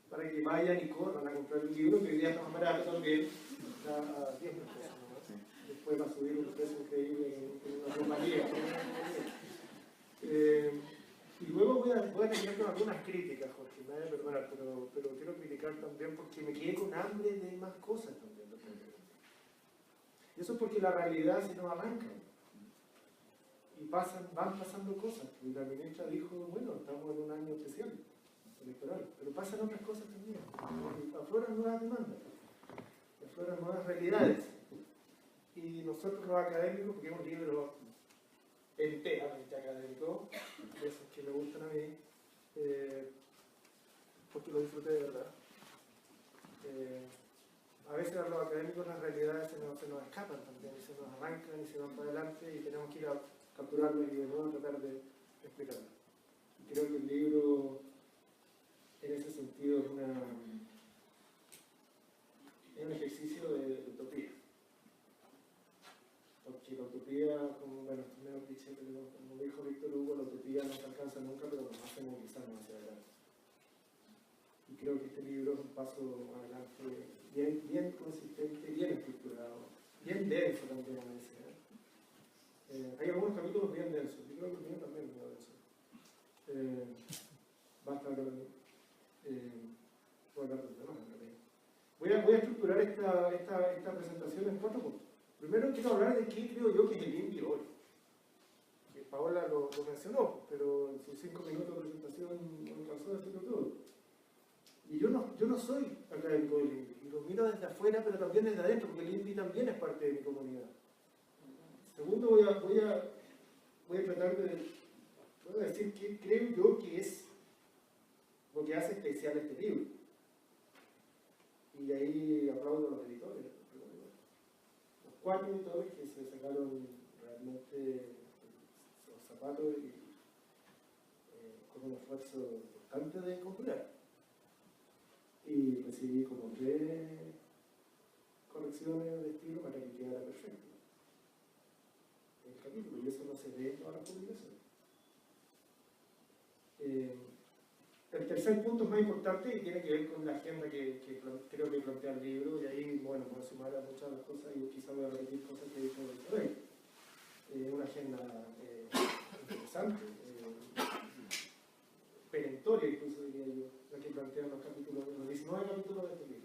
para que vayan y corran a comprar el libro, que hoy día está más barato también, a 10 pesos nomás. Después va a subir un precio increíble en una compañía. Y luego voy a terminar con algunas críticas, Jorge, me voy a perdonar, pero quiero criticar también porque me quedé con hambre de más cosas también. Y eso es porque la realidad se nos arranca. Y van pasando cosas. Y la ministra dijo, bueno, estamos en un año especial, electoral, pero pasan otras cosas también. Y afloran nuevas demandas, afloran nuevas realidades. Y nosotros los académicos, porque es un libro enteramente académico, de esos que me gustan a mí, porque lo disfruté de verdad. A veces a los académicos las realidades se nos escapan también, se nos arrancan y se van para adelante y tenemos que ir a capturarlo y de nuevo tratar de explicarlo. Creo que el libro en ese sentido es un ejercicio de utopía. Porque la utopía, como bueno, medio cliché, pero como dijo Víctor Hugo, la utopía no se alcanza nunca, pero nos hace movilizarnos hacia adelante. Y creo que este libro es un paso adelante bien consistente, bien estructurado, bien denso también a veces. Hay algunos capítulos bien densos, yo creo que el mío también es muy denso. Basta hablar de mí. Voy a hablar de los demás en realidad. Voy a estructurar esta presentación en 4 puntos. Primero quiero hablar de qué creo yo que es el INVI hoy. Que Paola lo mencionó, pero en sus 5 minutos de presentación no alcanzó a decirlo todo. Y yo no soy académico del INVI, y lo miro desde afuera, pero también desde adentro, porque el INVI también es parte de mi comunidad. Segundo, voy a tratar de decir qué creo yo que es lo que hace especial este libro. Y ahí aplaudo a los editores. Los 4 editores que se sacaron realmente los zapatos y con un esfuerzo importante de compilar. Y recibí como 3 correcciones de estilo para que quedara perfecto el capítulo, y eso no se ve en todas las publicaciones. El tercer punto es más importante y tiene que ver con la agenda que creo que plantea el libro, y ahí, bueno, voy a sumar a muchas de las cosas y quizás voy a repetir cosas que he dicho hoy. Una agenda interesante, perentoria incluso diría yo, la que plantean los 19 capítulos de este libro.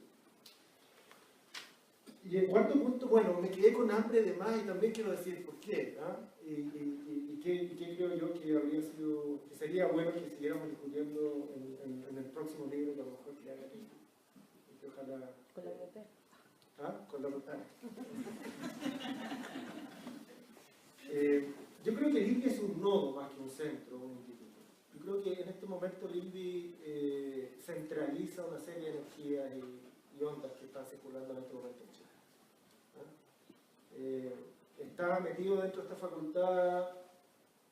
Y el cuarto punto, bueno, me quedé con hambre de más y también quiero decir por qué, y qué creo yo que habría sido, que sería bueno que siguiéramos discutiendo en el próximo libro que a lo mejor que haga aquí. Y que ojalá... Con la biblioteca. Con la biblioteca. Yo creo que el INVI es un nodo más que un centro, un instituto. Yo creo que en este momento el INVI centraliza una serie de energías y ondas que están circulando en este momento en Chile. Está metido dentro de esta facultad,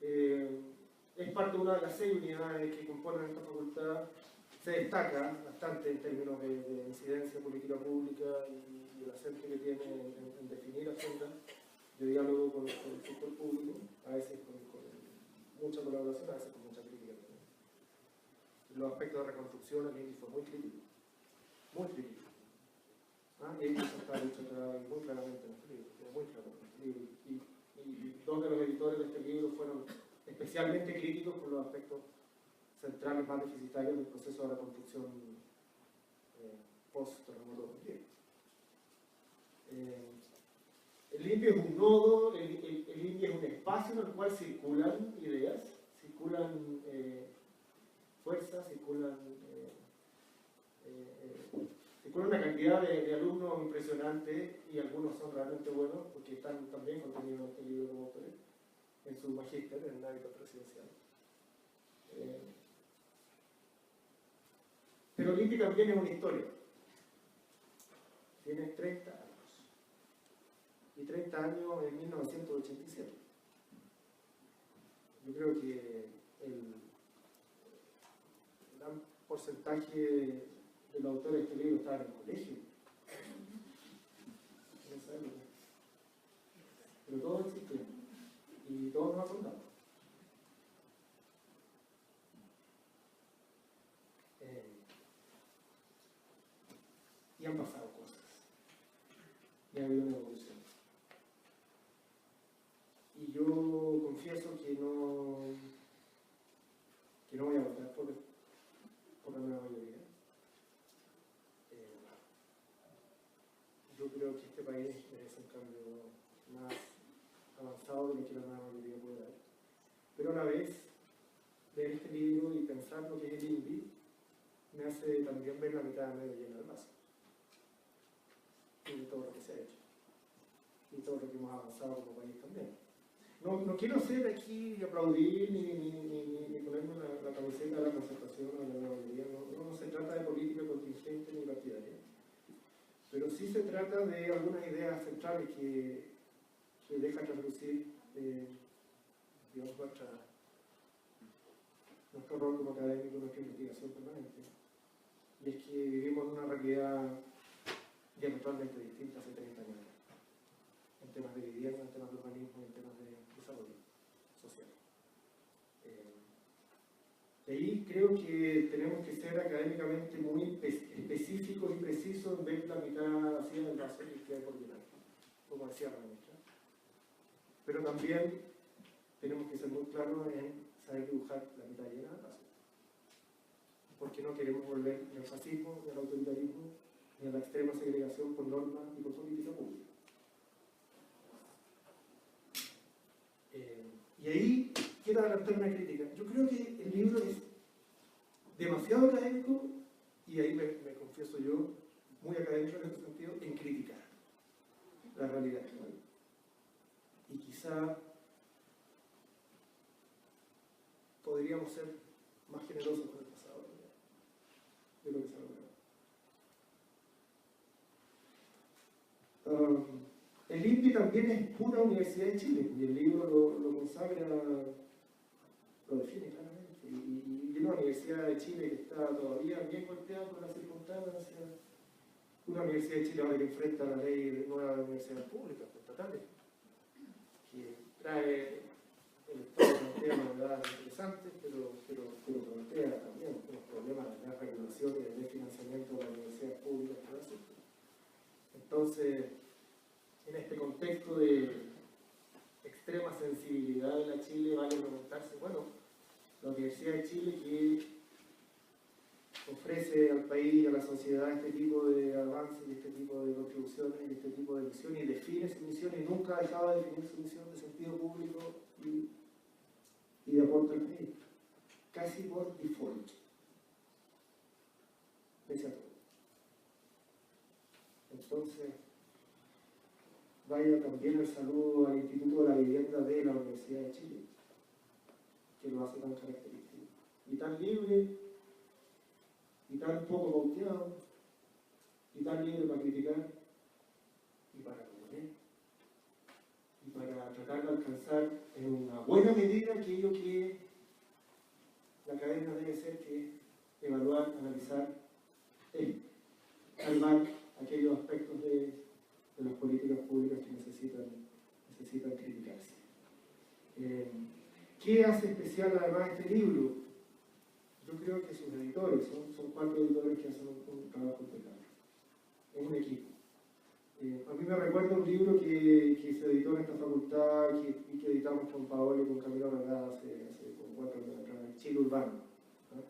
es parte de una de las 6 unidades que componen esta facultad, se destaca bastante en términos de incidencia política pública y el acento que tiene en definir agendas de diálogo con el sector público, a veces con mucha colaboración, a veces con mucha crítica también. Los aspectos de reconstrucción, el INVI fue muy crítico, muy crítico. Y eso está dicho muy claramente en este libro, muy claro en este libro. Y 2 de los editores de este libro fueron especialmente críticos por los aspectos centrales más deficitarios del proceso de reconstrucción post-terremoto 2010. El INVI es un nodo, el INVI es un espacio en el cual circulan ideas, circulan fuerzas, circulan una cantidad de alumnos impresionante, y algunos son realmente buenos porque están también contenidos en este libro como autores, en su magíster, en el hábito presidencial. Pero el INVI también es una historia. Tiene 30 años. Y 30 años en 1987. Yo creo que el gran porcentaje de los autores de este libro estaban en el colegio. Pero todos existían. Y todos nos acordamos. Y han pasado cosas. Y ha habido una evolución. Y yo confieso que no voy a votar por la nueva mayoría. Yo creo que este país merece un cambio más avanzado de lo que la nueva mayoría puede dar. Pero a la vez, leer este libro y pensar lo que es el INVI me hace también ver la mitad medio llena del vaso. Y de todo lo que se ha hecho. Y todo lo que hemos avanzado como país también. No quiero ser aquí aplaudir ni ponerme la camiseta de la concertación o de la nueva mayoría. No se trata de política contingente ni partidaria. Pero sí se trata de algunas ideas centrales que deja traslucir nuestro rol como académico, nuestra investigación permanente. Y es que vivimos en una realidad diametralmente distinta hace 30 años. En temas de vivienda, en temas de urbanismo, en temas de desarrollo social. De ahí creo que tenemos que ser académicamente muy específicos y precisos en ver la mitad hacia el vaso que queda por llenar, como decía la ministra. Pero también tenemos que ser muy claros en saber dibujar la mitad llena del vaso. Porque no queremos volver ni al fascismo, ni al autoritarismo, ni a la extrema segregación por norma y por política pública. Y ahí quiero adelantar una crítica. Yo creo que el libro es demasiado académico, y ahí me confieso yo, muy académico en ese sentido, en criticar la realidad actual. Y quizá podríamos ser más generosos con el pasado de lo que se ha logrado. El INVI también es pura Universidad de Chile, y el libro lo consagra, lo define claramente. Y una Universidad de Chile que está todavía bien golpeada por las circunstancias, una Universidad de Chile ahora que enfrenta la ley nueva de universidades públicas, estatales, que trae el Estado plantea novedades interesantes, pero plantea también los problemas de la regulación y del financiamiento de las universidades públicas. Entonces, en este contexto de extrema sensibilidad de la Chile, vale preguntarse, bueno, la Universidad de Chile que ofrece al país y a la sociedad este tipo de avances, este tipo de contribuciones, este tipo de misión, y define su misión y nunca ha dejado de definir su misión de sentido público y de aporte al país, casi por default, pese a todo. Entonces, vaya también el saludo al Instituto de la Vivienda de la Universidad de Chile, que lo hace tan característico, y tan libre, y tan poco volteado, y tan libre para criticar, y para proponer, y para tratar de alcanzar en una buena medida aquello que la academia debe ser, que es evaluar, analizar, calmar aquellos aspectos de las políticas públicas que necesitan criticarse. ¿Qué hace especial además este libro? Yo creo que sus editores, son 4 editores que hacen un trabajo impecable. Es un equipo. A mí me recuerda un libro que se editó en esta facultad y que editamos con Paolo y con Camilo Regada hace 4 años atrás, Chile Urbano, ¿no?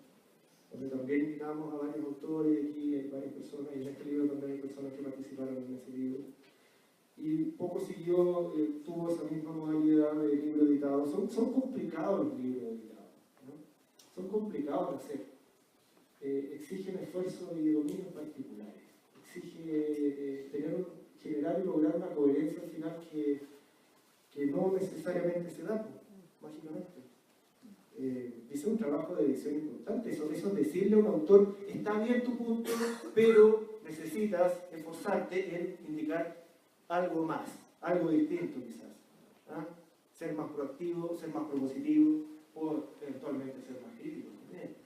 Donde también invitamos a varios autores, y aquí hay varias personas, y en este libro también hay personas que participaron en ese libro. Y poco siguió, tuvo esa misma modalidad de libro editado. Son complicados los libros editados, ¿no? Son complicados de hacer. Exigen esfuerzo y dominios particulares. Exige generar y lograr una coherencia al final que no necesariamente se da, mágicamente. dice un trabajo de edición importante. Eso es decirle a un autor, está bien tu punto, pero necesitas esforzarte en indicar algo más, algo distinto quizás. ¿Ah? Ser más proactivo, ser más propositivo, o eventualmente ser más crítico también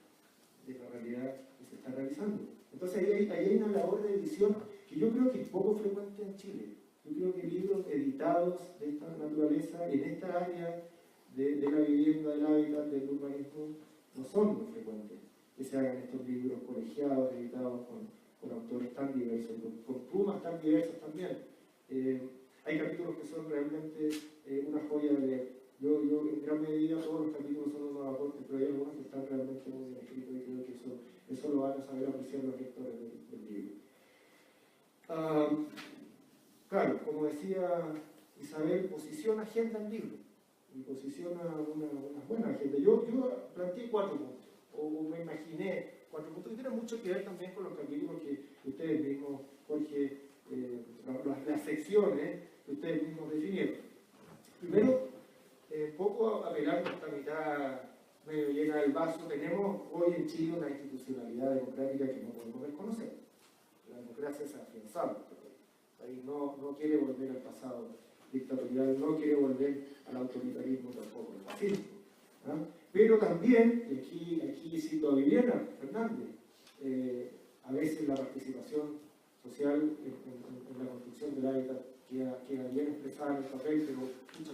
de la realidad que se está realizando. Entonces ahí hay una labor de edición que yo creo que es poco frecuente en Chile. Yo creo que libros editados de esta naturaleza, en esta área de la vivienda, del hábitat, del urbanismo, no son muy frecuentes que se hagan estos libros colegiados, editados con autores tan diversos, con plumas tan diversas también. Hay capítulos que son realmente una joya de leer. Yo en gran medida todos los capítulos son unos aportes, pero hay algunos que están realmente muy bien escritos y creo que eso lo van a saber apreciar los lectores del libro. Claro, como decía Isabel, posiciona agenda en libro y posiciona una buena agenda. Yo planteé 4 puntos, o me imaginé 4 puntos, que tienen mucho que ver también con los capítulos que ustedes mismos, Jorge, las secciones que ustedes mismos definieron. Primero, poco apelando a esta mitad medio llena del vaso, tenemos hoy en Chile una institucionalidad democrática que no podemos desconocer. La democracia es afianzable. El país no quiere volver al pasado dictatorial, no quiere volver al autoritarismo tampoco, al fascismo. ¿Ah? Pero también, y aquí cito a Viviana Fernández, a veces la participación social en la construcción del hábitat queda bien expresada en el papel, pero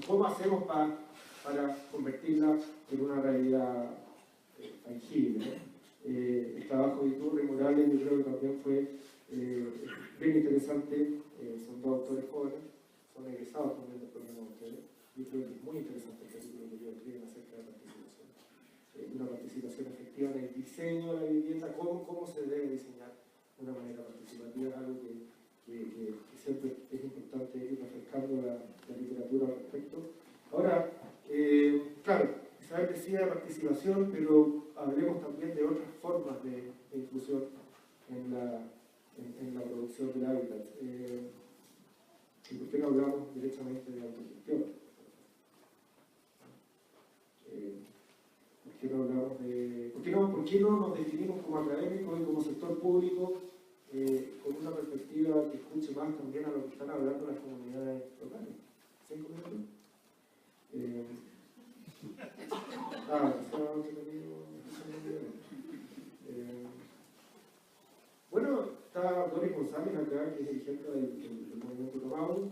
¿cómo hacemos para convertirla en una realidad tangible? El trabajo de Iturri Morales yo creo que también fue bien interesante. Son 2 autores jóvenes, son egresados también del programa de ustedes. Yo creo que es muy interesante el capítulo que ellos escriben acerca de la participación. Una participación efectiva en el diseño de la vivienda, cómo se debe diseñar de una manera participativa, es algo que siempre es importante ir refrescando la literatura al respecto. Ahora, claro, Isabel decía participación, pero hablemos también de otras formas de inclusión en la producción del hábitat. ¿Y por qué no hablamos directamente de autogestión? ¿Por qué no nos definimos como académicos y como sector público con una perspectiva que escuche más también a lo que están hablando las comunidades locales? 5 minutos. Bueno, está Doris González acá, que es dirigente del movimiento Tomado.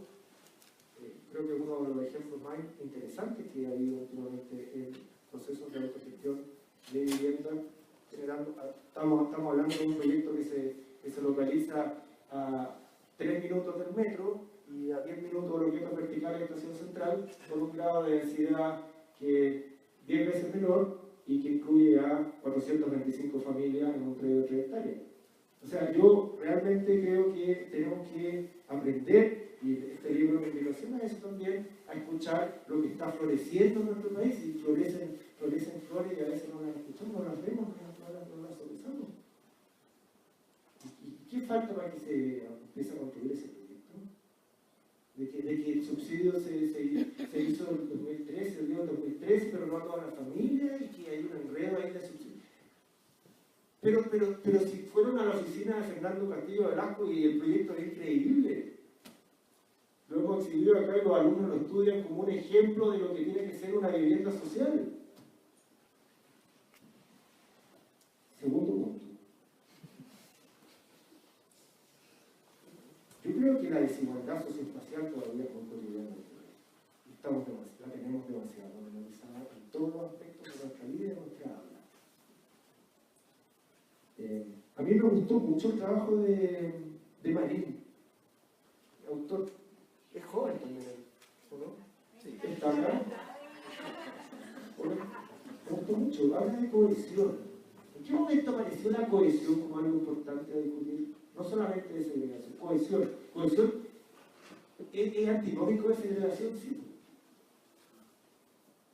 Creo que es uno de los ejemplos más interesantes que ha habido últimamente en procesos de autogestión de vivienda, generando, estamos hablando de un proyecto que se localiza a 3 minutos del metro y a 10 minutos de lo que es vertical de estación central, con un grado de densidad que 10 veces menor y que incluye a 425 familias en un predio de 3 hectáreas. O sea, yo realmente creo que tenemos que aprender, y este libro me invitación a eso también, a escuchar lo que está floreciendo en nuestro país, y florecen flores y a veces no las escuchamos, no las vemos, no las sopesamos. ¿Y qué falta para que se empiece a construir ese proyecto? De que el subsidio se hizo en 2013, se dio en 2013, pero no a toda la familia, y que hay un enredo ahí de subsidio. Pero si fueron a la oficina de Fernando Castillo Velasco y el proyecto es increíble. Lo hemos exhibido acá y los alumnos lo estudian como un ejemplo de lo que tiene que ser una vivienda social. Segundo punto. Yo creo que la desigualdad socioespacial todavía es muy cotidiana. La tenemos demasiado analizada en todos los aspectos de nuestra vida y de nuestra habla. A mí me gustó mucho el trabajo de Marín, el autor. Es joven también, ¿no? Sí. Está acá. Me gustó mucho. Habla de cohesión. ¿En qué momento apareció la cohesión como algo importante a discutir? No solamente de segregación, cohesión. Cohesión es antinómico de segregación, sí.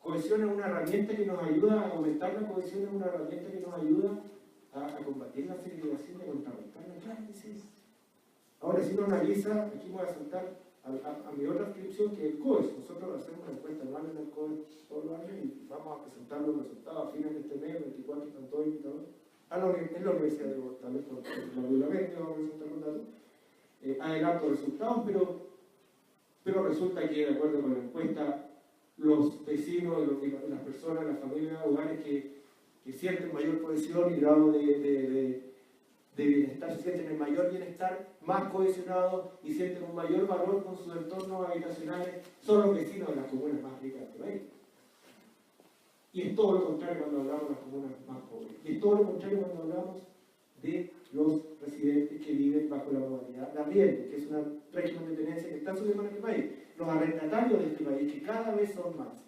Cohesión es una herramienta que nos ayuda a aumentar la cohesión, es una herramienta que nos ayuda a combatir la segregación y a contrarrestarla. Claro que sí. Ahora, si uno analiza, aquí me voy a saltar a mi otra inscripción, que es el COES. Nosotros hacemos una encuesta anual en el COES todos los años y vamos a presentar los resultados a fines de este mes, 24, están todos invitados, en la Universidad de Portales, por la biblioteca, vamos a presentar los datos. Adelanto resultados, pero resulta que, de acuerdo con la encuesta, los vecinos, las personas, las familias, hogares que sienten mayor cohesión y grado de bienestar, se sienten en mayor bienestar, más cohesionados y sienten un mayor valor con sus entornos habitacionales, son los vecinos de las comunas más ricas del país. Y es todo lo contrario cuando hablamos de las comunas más pobres. Y es todo lo contrario cuando hablamos de los residentes que viven bajo la modalidad de arriendo, que es un régimen de tenencia que está subiendo en este país. Los arrendatarios de este país, que cada vez son más,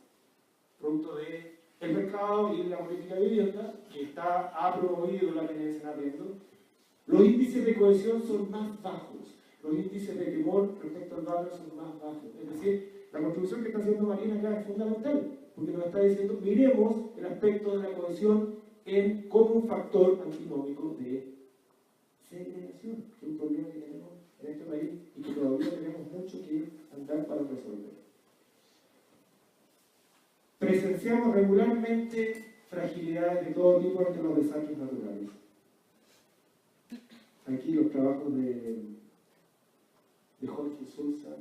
producto del mercado y la política de vivienda, que ha promovido la tenencia en arriendo. Los índices de cohesión son más bajos, los índices de temor respecto al barrio son más bajos. Es decir, la contribución que está haciendo Marina acá es fundamental, porque nos está diciendo, miremos el aspecto de la cohesión como un factor antinómico de segregación, que es un problema que tenemos en este país y que todavía tenemos mucho que andar para resolver. Presenciamos regularmente fragilidades de todo tipo ante los desastres naturales. Aquí los trabajos de Jorge Sousa,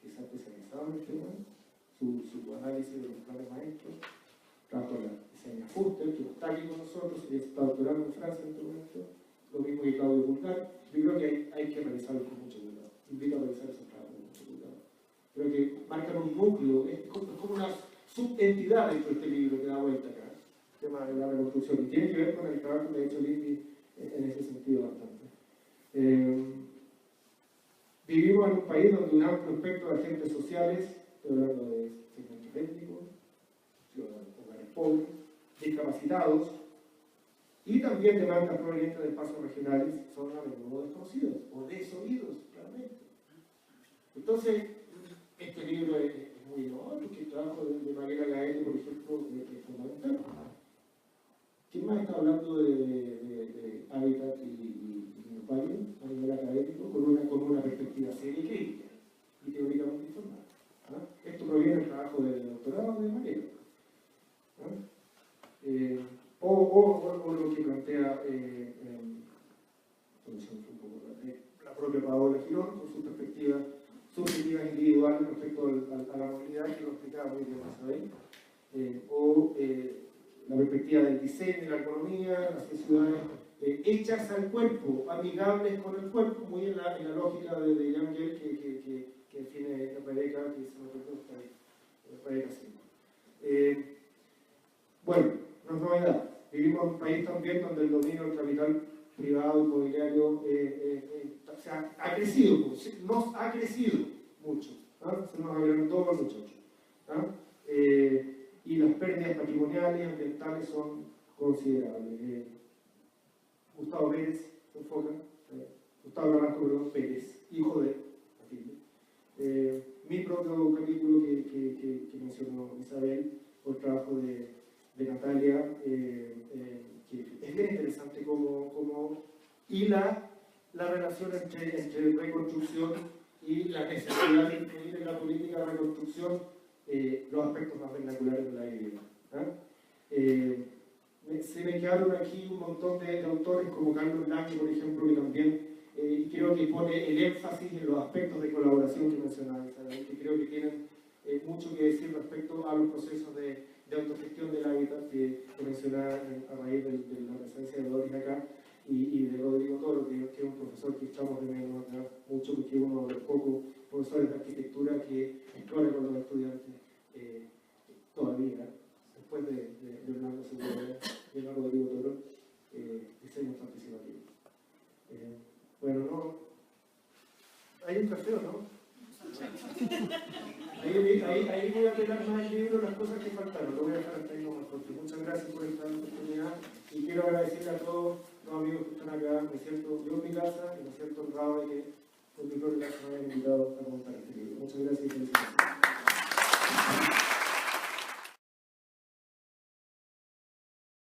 que se ha especializado en el tema, su análisis de los planes maestros, trabajo de la Yesenia Fuster, que no está aquí con nosotros, y está doctorando en Francia en este momento, lo mismo que Claudio Vulgar. Yo creo que hay que revisarlo con mucho cuidado. Invito a revisar esos trabajos con mucho cuidado. Creo que marcan un núcleo, es como una subentidad dentro de este libro que da vuelta acá, el tema de la reconstrucción, y tiene que ver con el trabajo que ha hecho Lindy en ese sentido bastante. Vivimos en un país donde un amplio espectro de agentes sociales, estoy hablando de segmentos étnicos, hogares pobres, discapacitados, y también demandas provenientes de espacios regionales son a menudo desconocidos o desoídos, claramente. Entonces, este libro es muy innovador, porque el trabajo de Mariela Gaete, por ejemplo, es fundamental. ¿Quién más está hablando de hábitat y minusvalio a nivel académico con una perspectiva seria y crítica y teóricamente informada? Esto proviene del trabajo del doctorado de Mariela. O lo que plantea la propia Paola Girón con sus perspectivas subjetivas individuales respecto a la movilidad, que lo explicaba muy bien Isabel, la perspectiva del diseño y la economía, las ciudades hechas al cuerpo, amigables con el cuerpo, muy en la lógica de Jan Gehl que define Rebeca, que se me ocurrió Rebeca Silva. Bueno, no es novedad. Vivimos en un país también donde el dominio del capital privado inmobiliario ha crecido mucho. Se nos abrieron todos los muchachos. Y las pérdidas patrimoniales y ambientales son considerables. Gustavo Pérez, se enfoca, Gustavo Lamarco Pérez, hijo de Matilde. Mi propio capítulo que mencionó Isabel, por el trabajo de Natalia, que es bien interesante cómo hila la relación entre reconstrucción y la necesidad de incluir en la política de reconstrucción los aspectos más vernaculares de la vivienda. Se me quedaron aquí un montón de autores como Carlos Lange, por ejemplo, que también creo que pone el énfasis en los aspectos de colaboración que mencionaba Isabel, que creo que tienen mucho que decir respecto a los procesos de autogestión del hábitat que mencionaba a raíz de la presencia de Doris acá y de Rodrigo Toro, que es un profesor que echamos de menos acá mucho, porque es uno de los pocos profesores de arquitectura que explora con los estudiantes todavía, después de Leonardo Segura y de Rodrigo Toro, diseños participativos. Bueno, no. ¿Hay un café o no? Ahí voy a apelar más el libro, las cosas que faltaron. Lo voy a dejar hasta ahí nomás, porque muchas gracias por esta oportunidad y quiero agradecerle a todos los amigos que están acá. Me siento yo en mi casa y me siento honrado de que por mi propia casa me hayan invitado a comentar este libro. Muchas gracias y felicidades.